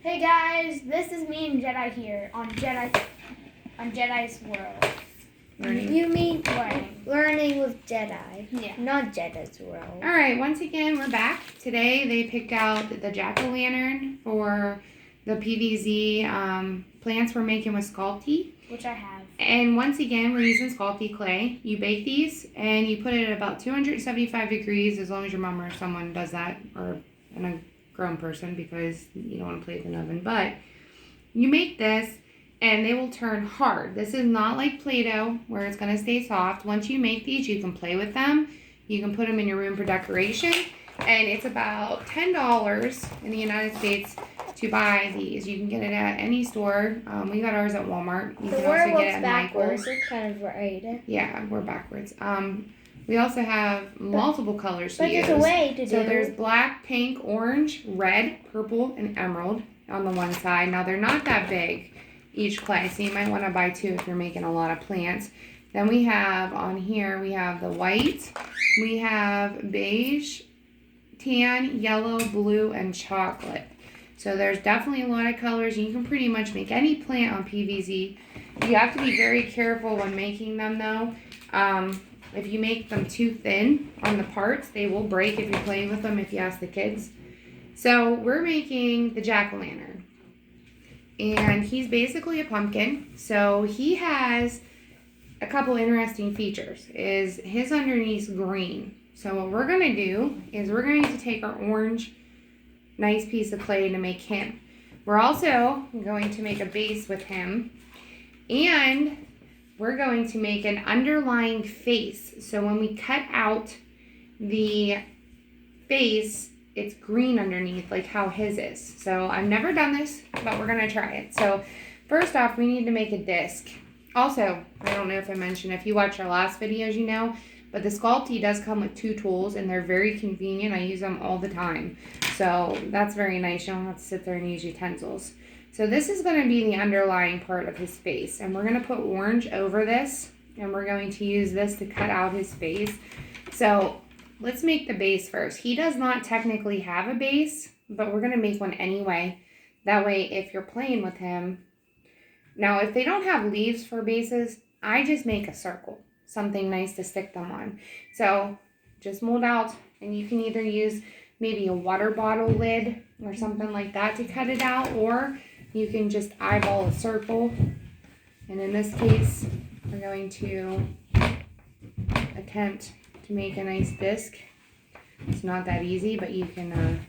Hey guys, this is me and Jedi here on Jedi's World. Learning. You mean Learning with Jedi, Yeah. not Jedi's World. All right, once again, we're back. Today they picked out the jack-o'-lantern for the PVZ plants we're making with Sculpty. Which I have. And once again, we're using Sculpty clay. You bake these and you put it at about 275 degrees, as long as your mom or someone does that, or a grown person, because you don't want to play with an oven. But you make this and they will turn hard. This is not like Play-Doh where it's going to stay soft. Once you make these, you can play with them. You can put them in your room for decoration. And it's about $10 in the United States to buy these. You can get it at any store. We got ours at Walmart. You can also get it at backwards. Michael's. It's kind of right. Yeah, we're backwards. We also have multiple colors to But use. there's a way to do So it. there's black, pink, orange, red, purple, and emerald on the one side. Now they're not that big, each clay, so you might want to buy two if you're making a lot of plants. Then we have on here, we have the white, we have beige, tan, yellow, blue, and chocolate. So there's definitely a lot of colors. You can pretty much make any plant on PVZ. You have to be very careful when making them though. If you make them too thin on the parts, they will break if you play with them, if you ask the kids. So we're making the jack-o'-lantern. And he's basically a pumpkin. So he has a couple interesting features. Is his underneath's green. So what we're going to do is we're going to take our orange, nice piece of clay to make him. We're also going to make a base with him. And we're going to make an underlying face. So when we cut out the face, it's green underneath, like how his is. So I've never done this, but we're going to try it. So first off, we need to make a disc. Also, I don't know if I mentioned, if you watch our last videos, you know, but the Sculpty does come with two tools, and they're very convenient. I use them all the time. So that's very nice. You don't have to sit there and use utensils. So this is going to be the underlying part of his face. And we're going to put orange over this. And we're going to use this to cut out his face. So let's make the base first. He does not technically have a base, but we're going to make one anyway. That way, if you're playing with him. Now, if they don't have leaves for bases, I just make a circle. Something nice to stick them on. So just mold out, and you can either use maybe a water bottle lid or something like that to cut it out, or you can just eyeball a circle. And in this case, we're going to attempt to make a nice disc. It's not that easy, but you can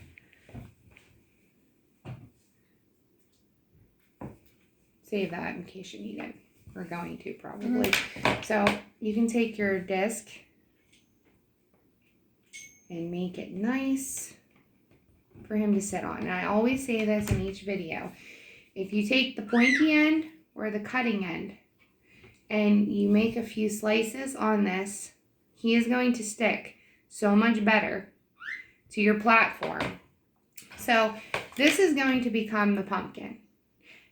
save that in case you need it. We're going to probably. So you can take your disc and make it nice for him to sit on. And I always say this in each video. If you take the pointy end or the cutting end and you make a few slices on this, he is going to stick so much better to your platform. So this is going to become the pumpkin.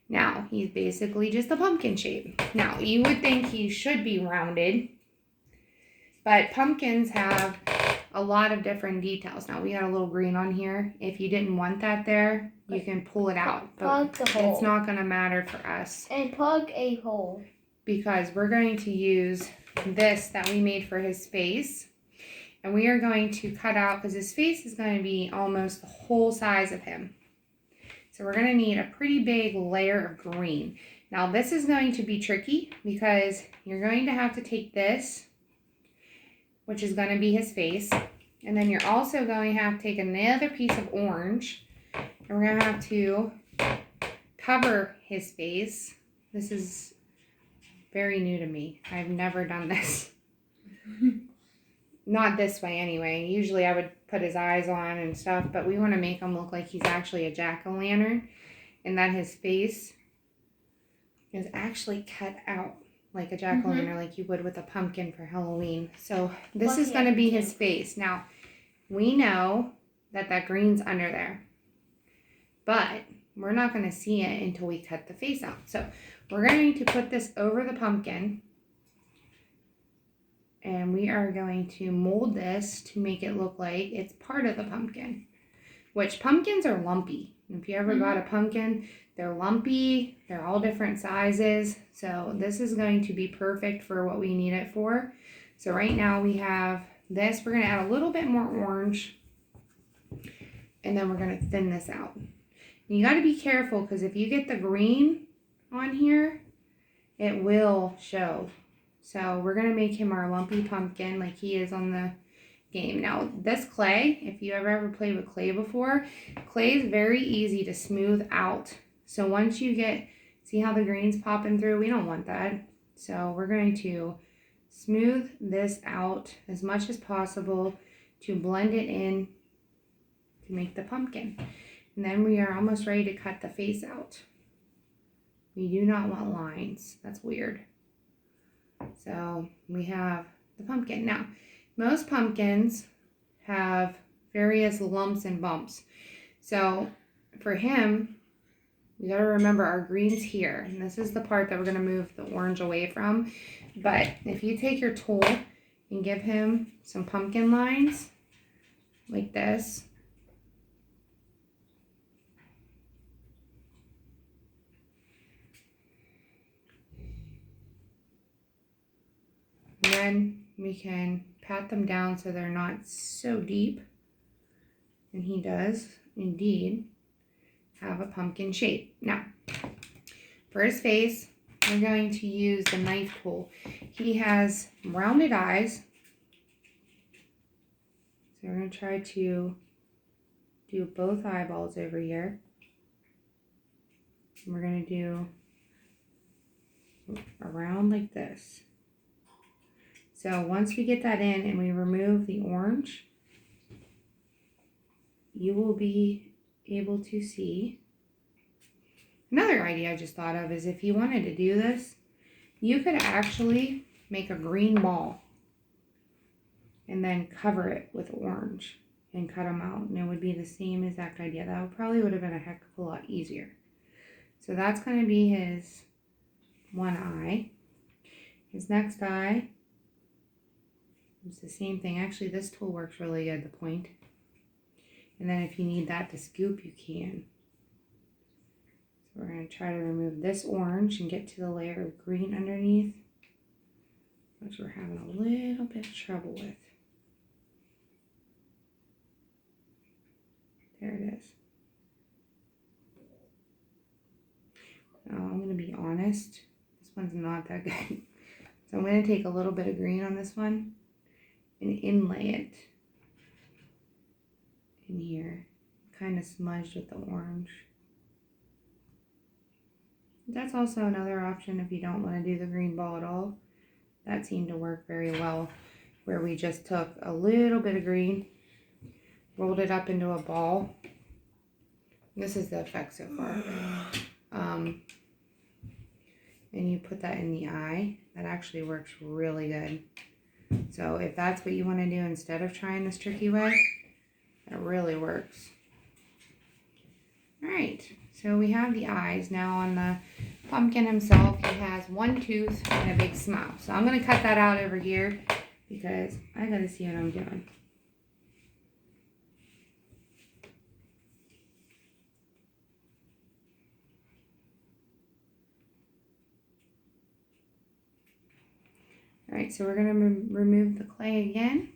Now, he's basically just a pumpkin shape. Now, you would think he should be rounded, but pumpkins have a lot of different details. Now, we got a little green on here. If you didn't want that there, you can pull it out. Plug the hole. It's not going to matter for us. And plug a hole. Because we're going to use this that we made for his face. And we are going to cut out, because his face is going to be almost the whole size of him. So we're going to need a pretty big layer of green. Now this is going to be tricky because you're going to have to take this, which is going to be his face, and then you're also going to have to take another piece of orange, and we're going to have to cover his face. This is very new to me. I've never done this. Not this way anyway. Usually I would put his eyes on and stuff, but we want to make him look like he's actually a jack-o'-lantern, and that his face is actually cut out like a jack-o'-lantern, like you would with a pumpkin for Halloween. So this is going to be his face. Now, we know that that green's under there, but we're not going to see it until we cut the face out. So we're going to put this over the pumpkin. And we are going to mold this to make it look like it's part of the pumpkin. Which pumpkins are lumpy. If you ever got a pumpkin, they're lumpy, they're all different sizes. So this is going to be perfect for what we need it for. So right now we have this. We're going to add a little bit more orange. And then we're going to thin this out. And you got to be careful because if you get the green on here, it will show. So we're going to make him our lumpy pumpkin like he is on the game. Now this clay, if you ever played with clay before, clay is very easy to smooth out. So once you see how the green's popping through, we don't want that. So we're going to smooth this out as much as possible to blend it in to make the pumpkin. And then we are almost ready to cut the face out. We do not want lines. That's weird. So we have the pumpkin. Now, most pumpkins have various lumps and bumps. So for him, we got to remember our green's here. And this is the part that we're going to move the orange away from. But if you take your tool and give him some pumpkin lines like this, and then we can pat them down so they're not so deep. And he does indeed have a pumpkin shape. Now, for his face, we're going to use the knife tool. He has rounded eyes. So we're going to try to do both eyeballs over here. And we're going to do around like this. So once we get that in and we remove the orange, you will be able to see. Another idea I just thought of is if you wanted to do this, you could actually make a green ball and then cover it with orange and cut them out. And it would be the same exact idea. That probably would have been a heck of a lot easier. So that's going to be his one eye. His next eye, it's the same thing. Actually, this tool works really good, the point. And then if you need that to scoop, you can. So we're going to try to remove this orange and get to the layer of green underneath, which we're having a little bit of trouble with. There it is. Now, I'm going to be honest. This one's not that good. So I'm going to take a little bit of green on this one and inlay it in here, kind of smudged with the orange. That's also another option if you don't want to do the green ball at all. That seemed to work very well, where we just took a little bit of green, rolled it up into a ball. This is the effect so far. And you put that in the eye. That actually works really good. So if that's what you want to do instead of trying this tricky way, that really works. All right, so we have the eyes. Now on the pumpkin himself, he has one tooth and a big smile. So I'm going to cut that out over here because I got to see what I'm doing. All right, so we're going to remove the clay again.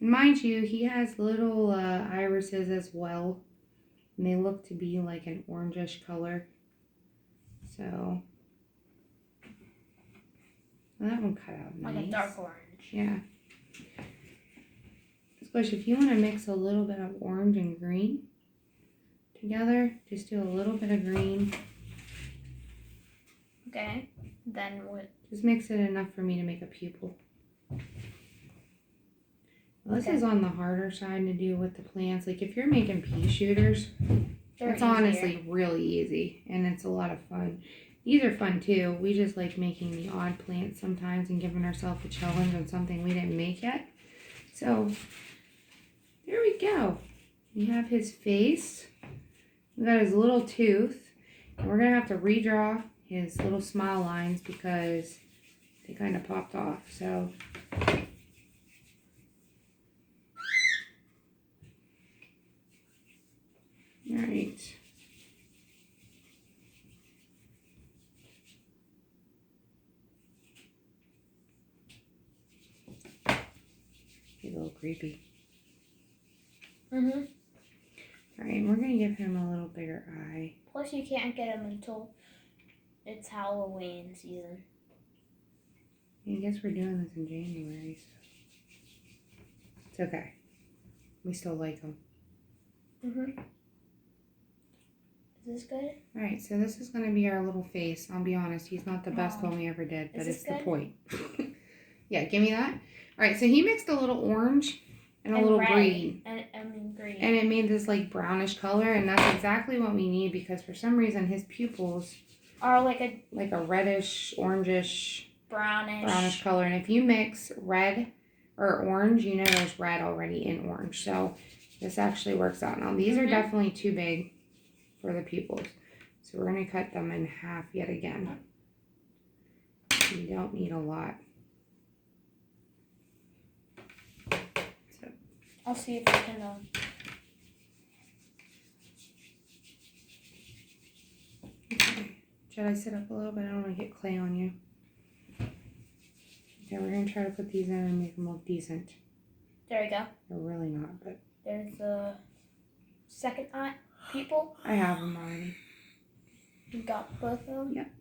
And mind you, he has little irises as well. And they look to be like an orangish color. So, well, that one cut out nice. Like a dark orange. Yeah. Especially if you want to mix a little bit of orange and green together, just do a little bit of green. Okay, then what? Just mix it enough for me to make a pupil. Well, this Okay. is on the harder side to do with the plants. Like if you're making pea shooters, They're it's easier. honestly really easy and it's a lot of fun. These are fun too. We just like making the odd plants sometimes and giving ourselves a challenge on something we didn't make yet. So there we go. We have his face. We got his little tooth. And we're going to have to redraw his little smile lines because they kind of popped off. So All right. He's a little creepy. Mhm. All right, we're gonna give him a little bigger eye. Plus, you can't get him until it's Halloween season. I guess we're doing this in January, so it's okay. We still like him. Mhm. Is this good? All right, so this is gonna be our little face. I'll be honest, he's not the best Oh. one we ever did, but Is it's this the good? point. Yeah, give me that. All right, so he mixed a little orange and a little red. green. Green. And it made this like brownish color, and that's exactly what we need because for some reason his pupils are like a reddish, orangish, brownish color. And if you mix red or orange, you know there's red already in orange. So this actually works out. Now these are definitely too big for the pupils. So we're going to cut them in half yet again. You don't need a lot. So I'll see if I can. Okay. Should I sit up a little bit? I don't want to get clay on you. Okay, we're going to try to put these in and make them look decent. There we go. They're really not, but There's the second eye people. I have them already. You got both of them? Yep.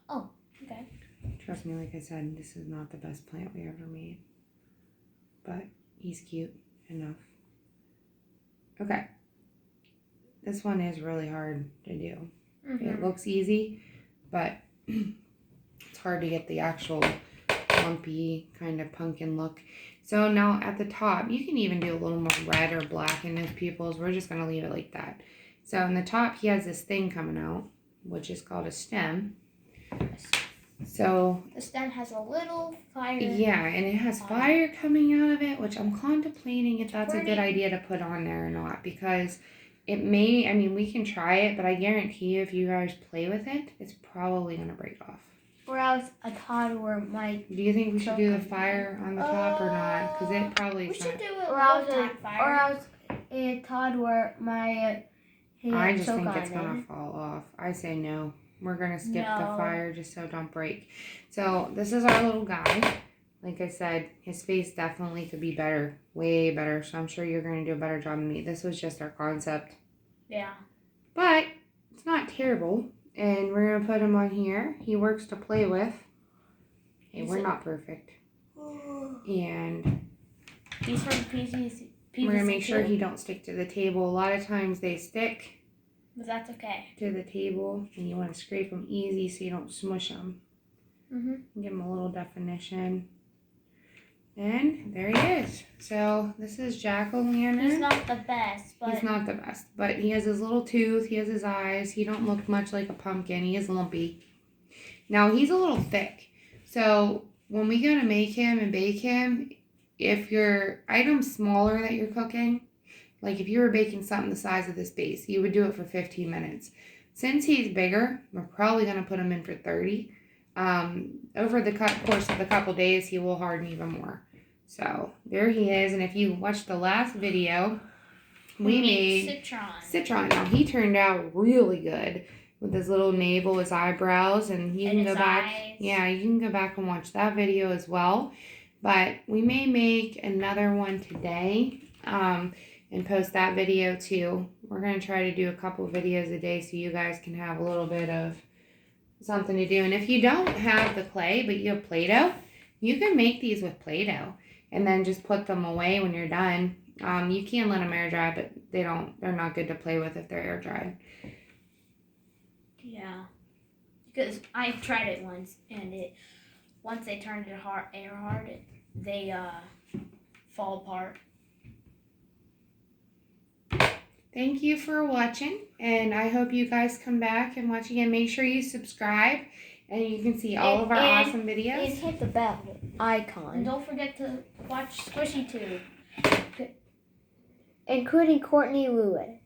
Oh, okay. Trust me, like I said, this is not the best plant we ever made. But he's cute enough. Okay. This one is really hard to do. It looks easy, but it's hard to get the actual lumpy kind of pumpkin look. So now at the top, you can even do a little more red or black in his pupils. We're just going to leave it like that. So in the top, he has this thing coming out, which is called a stem. So the stem has a little fire. Yeah, and it has fire coming out of it, which I'm contemplating if that's a good Pretty. idea to put on there or not, because it may, I mean, we can try it, but I guarantee you if you guys play with it, it's probably going to break off. Or else a toddler might. Do you think we should do the fire on the top or not? Because it probably We is should not. do it Or else, one time or fire. else a toddler might. I just choke think on it's going to it. fall off. I say no. We're going to skip the No. fire just so it don't break. So this is our little guy. Like I said, his face definitely could be better. Way better. So I'm sure you're going to do a better job than me. This was just our concept. Yeah. But it's not terrible. And we're going to put him on here. He works to play with. Hey, we're not perfect. And These from PVC. we're going to make sure he don't stick to the table. A lot of times they stick But that's okay. to the table. And you want to scrape them easy so you don't smush them. Give him a little definition. And there he is. So this is Jack-o'-lantern. He's not the best, but He's not the best, but he has his little tooth. He has his eyes. He don't look much like a pumpkin. He is lumpy. Now he's a little thick. So when we go to make him and bake him, if your item's smaller that you're cooking, like if you were baking something the size of this base, you would do it for 15 minutes. Since he's bigger, we're probably going to put him in for 30. Over the course of the couple days, he will harden even more. So there he is. And if you watched the last video, we made Citron. Now he turned out really good with his little navel, his eyebrows, and you can go back. Eyes. Yeah, you can go back and watch that video as well. But we may make another one today and post that video too. We're going to try to do a couple videos a day so you guys can have a little bit of something to do. And if you don't have the clay, but you have Play-Doh, you can make these with Play-Doh and then just put them away when you're done. You can let them air dry, but they're not good to play with if they're air dried. Yeah. Because I tried it once, and once they turned it air hard, they fall apart. Thank you for watching, and I hope you guys come back and watch again. Make sure you subscribe, and you can see all of our awesome videos. And hit the bell And icon. don't forget to watch Squishy Tube. Including Courtney Lewis.